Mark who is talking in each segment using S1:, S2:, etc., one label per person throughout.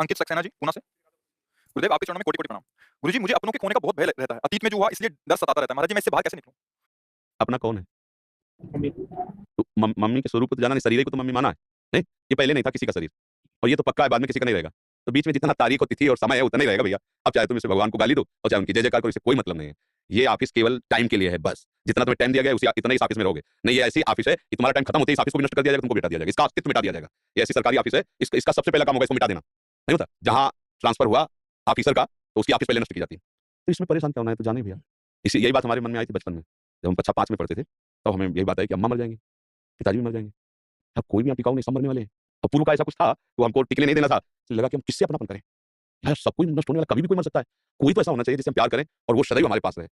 S1: अंकित सक्सेना जी, पूना से। गुरुदेव आपके चरणों में कोटि-कोटि प्रणाम। गुरुजी मुझे अपनों के खोने का बहुत भय रहता है। अतीत में जो हुआ इसलिए डर सताता रहता है। महाराज जी मैं इससे बाहर कैसे निकलूँ?
S2: अपना कौन है? तो मम्मी के स्वरूप को तो जाना नहीं, शरीर को तो मम्मी माना है। नहीं? ये पहले नहीं था किसी का शरीर और ये तो पक्का है बाद में किसी का नहीं रहेगा। तो बीच में जितना तारीख और तिथि और समय है उतना ही रहेगा भैया। अब चाहे तुम इसे भगवान को गाली दो और चाहे उनकी जय-जयकार करो, इससे कोई मतलब नहीं है। ये ऑफिस केवल टाइम के लिए है बस। जितना तुम्हें टाइम दिया गया है उसी इतना ही इस ऑफिस में रहोगे। नहीं ये ऐसी ऑफिस है कि तुम्हारा टाइम खत्म होते ही इस ऑफिस को भी नष्ट कर दिया जाएगा, तुमको भी हटा दिया जाएगा। इसका अस्तित्व मिटा दिया जाएगा। ये ऐसी सरकारी ऑफिस है, इसका सबसे पहला काम होगा इसको मिटा देना। नहीं होता? जहाँ ट्रांसफर हुआ ऑफिसर का तो उसकी ऑफिस पहले नष्ट की जाती है। तो इसमें परेशान क्या होना है, तो जाने भैया। इसी यही बात हमारे मन में आई थी बचपन में। जब हम कक्षा 5 में पढ़ते थे, तब हमें यही बात आई कि अम्मा मर जाएँगी, पिताजी भी मर जाएँगे। अब कोई भी यहाँ टिकाऊ नहीं, सब मरने वाले हैं। और पूर्व का ऐसा कुछ था, तो हमको टिकने नहीं देना था। इसलिए लगा कि हम किससे अपनापन करें? यार सब कोई नष्ट होने वाला, कभी भी कोई मर सकता है। कोई तो ऐसा होना चाहिए जिससे हम प्यार करें और वो सदैव हमारे पास रहे।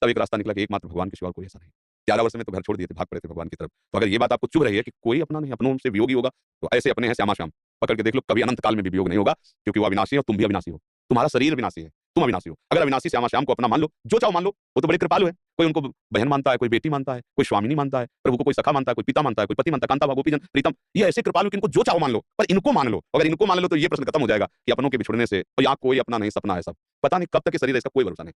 S2: तब एक रास्ता निकला कि एकमात्र भगवान के सिवा और कोई ऐसा नहीं। 11 वर्ष में तो घर छोड़ दिए थे, भाग पड़े थे भगवान की तरफ। तो अगर ये बात आपको चुभ रही है कि कोई अपना नहीं, अपनों से वियोगी होगा, तो ऐसे अपने हैं श्यामा-श्याम। पकड़ के देख लो, कभी अनंत काल में भी वियोग नहीं होगा, क्योंकि वो अविनाशी है और तुम भी अविनाशी हो। तुम्हारा शरीर अविनाशी है, तुम अविनाशी हो। अगर अविनाशी श्यामा-श्याम को अपना मान लो, जो चाहो मान लो, वो तो बड़े कृपालु हैं। कोई उनको बहन मानता है, कोई बेटी मानता है, कोई स्वामिनी मानता है, प्रभु को कोई सखा मानता है, कोई पिता मानता है, कोई पति मानता है, कांता गोपीजन प्रीतम। ये ऐसे कृपालु कि इनको जो चाहो मान लो, पर इनको मान लो। अगर इनको मान लो तो ये प्रश्न खत्म हो जाएगा कि अपनों के बिछुड़ने से और यहाँ कोई अपना नहीं, सपना है सब। पता नहीं कब तक ये शरीर है, इसका कोई भरोसा नहीं।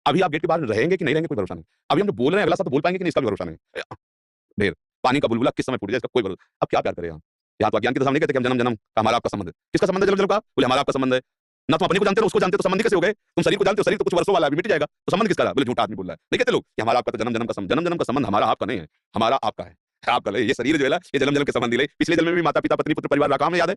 S2: अभी आप गेट के बाहर रहेंगे कि नहीं रहेंगे, कोई भरोसा नहीं। अभी हम जो बोल रहे हैं अगला शब्द बोल पाएंगे कि नहीं, इसका भी भरोसा नहीं। ढेर पानी का बुलबुला किस समय फूट जाए, इसका कोई भरोसा। अब क्या प्यार करें हम? यहाँ तो अज्ञान के तो सामने कहते कि हम जन्म जन्म का हमारा आपका संबंध है। किसका संबंध है जन्म जन्म का? बोले हमारा आपका संबंध है। ना तुम अपने को जानते हो, उसको जानते हो, तो संबंधी कैसे हो गए? तुम शरीर को जानते हो, शरीर तो कुछ वर्षों वाला है, अभी मिट जाएगा, तो संबंध किसका रहा? बोले झूठा आदमी बोल रहा है। नहीं कहते लोग कि हमारा आपका तो जन्म जन्म का संबंध। जन्म जन्म का संबंध हमारा आपका नहीं है, हमारा आपका है। आपका है। ये शरीर जो है ना, ये जन्म जन्म के संबंधी ले। पिछले जन्म में भी माता पिता पत्नी पुत्र परिवार रहा, हमें याद है?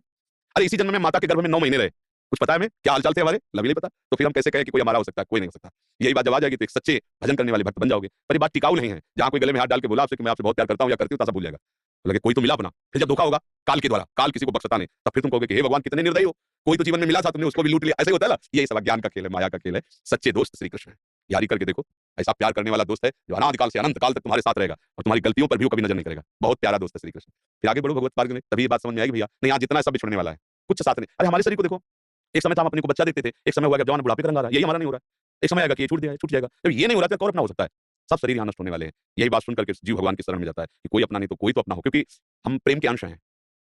S2: अरे इसी जन्म में माता के गर्भ में 9 महीने रहे। कुछ पता है हमें क्या हाल चाल थे हमारे? लभी नहीं पता। तो फिर हम कैसे कहें कि कोई हमारा हो सकता है? कोई नहीं हो सकता। यही बात जब आ जाएगी तो एक सच्चे भजन करने वाले भक्त बन जाओगे। पर ये बात टिकाऊ नहीं है। जहाँ कोई गले में हाथ डाल के बोला आपसे कि मैं आपसे बहुत प्यार करता हूँ या करती हूँ, तो सब भूल जाएगा। लगे कोई तो मिला अपना। फिर जब धोखा होगा काल के द्वारा, काल किसी को बख्शता नहीं, तब फिर तुम कहोगे कि हे भगवान कितने निर्दयी हो। कोई तो जीवन में मिला था, तुमने उसको भी लूट लिया। ऐसे ही होता है ना। यही सब अज्ञान का खेल है, माया का खेल है। सच्चे दोस्त श्री कृष्ण है। यारी करके देखो, ऐसा प्यार करने वाला दोस्त है जो अनादिकाल से अनंत काल तक तुम्हारे साथ रहेगा और तुम्हारी गलतियों पर भी वो कभी नजर नहीं करेगा। बहुत प्यारा दोस्त है श्री कृष्ण। फिर आगे बढ़ो भगवत मार्ग में, तभी ये बात समझ में आएगी भैया। नहीं आज जितना है सब बिछड़ने वाला है, कुछ साथ नहीं। अरे हमारे शरीर को देखो, एक समय था हम अपने को बच्चा देखते थे, एक समय हुआ कि जवान बुढ़ापे का रंग आ रहा है, यही हमारा नहीं हो रहा है। एक समय आएगा कि ये छूट दिया है, छूट जाएगा। जब ये नहीं हो रहा है तो और अपना हो सकता है। सब शरीर यहाँ नष्ट होने वाले हैं। यही बात सुन करके जीव भगवान की शरण में जाता है कि कोई अपना नहीं तो कोई तो अपना हो, क्योंकि हम प्रेम के अंश हैं।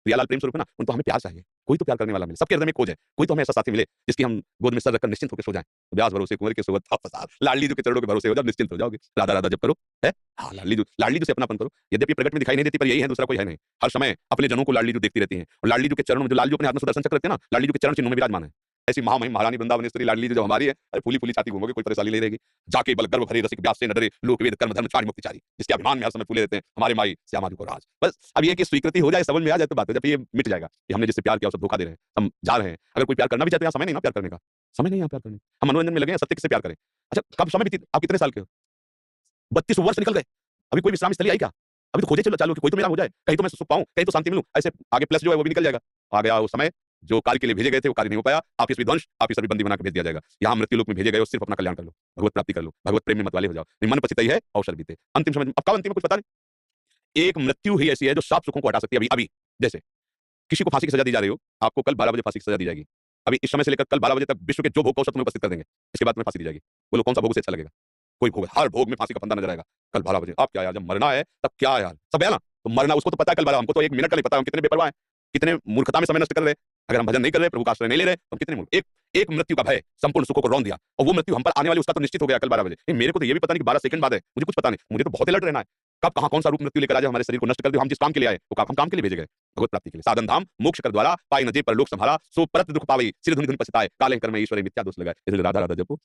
S2: प्रियालाल प्रेम स्वरूप है ना, उनको हमें प्यार चाहिए। कोई तो प्यार करने वाला मिले, सबके हृदय में खोज है। कोई तो हमें ऐसा साथी मिले जिसकी हम गोद में सर रखकर निश्चिंत होकर सो जाएं। तो ब्यास भरोसे कुंवर के सोवत फसाद, लाडली जो के चरणों के भरोसे हो जाओ, निश्चिंत हो जाओगे। राधा राधा जब करो है, हाँ लाडली जो से अपनापन करो। यद्यपि प्रकट में दिखाई नहीं देती, पर यही है, दूसरा कोई है नहीं। हर समय अपने जनों को लाडली जो देखती रहती है और लाडली जो के चरणों में, जो लाल जो अपने हाथ में सुदर्शन चक्र रखते हैं ना, लाडली जो के चरण चिन्हों में विराजमान है। ऐसी महामहिम महारानी वृंदावनेश्वरी लाडली जो हमारी है, अरे फूली फूली छाती घूमोगे, कोई परेशानी नहीं रहेगी। जाके बल गर्व भरे रसिक व्यास से न डरे, लोक वेद कर्म धर्म चारि मुक्ति चारी, जिसके अभिमान में हर समय फूले रहते हैं हमारे माई श्यामा जी को राज। बस अब ये कि स्वीकृति हो जाए, समझ में आ जाए तो बात है। जब ये मिट जाएगा कि हमने जिससे प्यार किया उसे धोखा दे रहे हैं, हम जा रहे हैं। अगर कोई प्यार करना भी चाहते हैं, समय नहीं ना प्यार करने का, समय नहीं है प्यार करने का। हम मनोरंजन में लगे हैं, सत्य किससे प्यार करें? अच्छा कब समय बीती? आप कितने साल के हो? 32 वर्ष निकल गए, अभी कोई विश्राम स्थली आई क्या? अभी तो खोजे चलो चालू कि कोई तो मेरा हो जाए, कहीं तो मैं सुख पाऊं, कहीं तो शांति मिलूं। ऐसे आगे प्लस जो है वो भी निकल जाएगा। आ गया वो समय, जो कार्य के लिए भेजे गए थे वो कार्य नहीं हो पाया। आप इस विध्वंस, आप इस सभी बंदी बना के भेज दिया जाएगा। यहाँ मृत्यु लोक में भेजे गए हो, सिर्फ अपना कल्याण कर लो, भगवत प्राप्ति कर लो, भगवत प्रेम में मत वाले हो जाओ। नहीं मन पछिताई है अवसर बीते। अंतिम समय अब कब अंतिम है कुछ पता नहीं। एक मृत्यु ही ऐसी है जो सब सुखों को हटा सकती है। अभी अभी जैसे किसी को फांसी की सजा दी जा रही हो, आपको कल 12 बजे फांसी की सजा दी जाएगी। अभी इस समय से लेकर कल 12 बजे तक विश्व के जो भोग का अवसर तुम्हें उपस्थित कर देंगे, इसके बाद तुम्हें फांसी दी जाएगी। बोलो कौन सा भोग से अच्छा लगेगा? कोई भोग, हर भोग में फांसी का फंदा नजर आएगा। कल 12 बजे आप क्या यार, जब मरना है तब क्या यार, सब है ना। तो मरना उसको तो पता है कल 12, हमको तो 1 मिनट का नहीं पता। हम कितने बेपरवाह हैं, कितने मूर्खता में समय नष्ट कर रहे हैं। अगर हम भजन नहीं कर रहे, प्रभु का आश्रय नहीं ले रहे, तो हम कितने मूर्ख। एक एक मृत्यु का भय संपूर्ण सुखों को रौंद दिया, और वो मृत्यु हम पर आने वाली उसका तो निश्चित हो गया कल 12 बजे। नहीं, मेरे को तो ये भी पता नहीं कि 12 सेकंड बाद है, मुझे कुछ पता नहीं। मुझे तो बहुत अलर्ट रहना है, कब कहां कौन सा रूप मृत्यु लेकर आ जाए, हमारे शरीर को नष्ट कर दे। हम जिस काम के लिए आए वो हम काम के लिए भेजे गए, भगवत प्राप्ति के लिए। साधन धाम मोक्ष कर द्वारा पाई न जे पर लोक संभारा, सो परत दुख पावई, सिर धुनि धुनि पछताए, काले कर्म ईश्वर मिथ्या दोष लगाए। इसलिए राधा राधा जपो,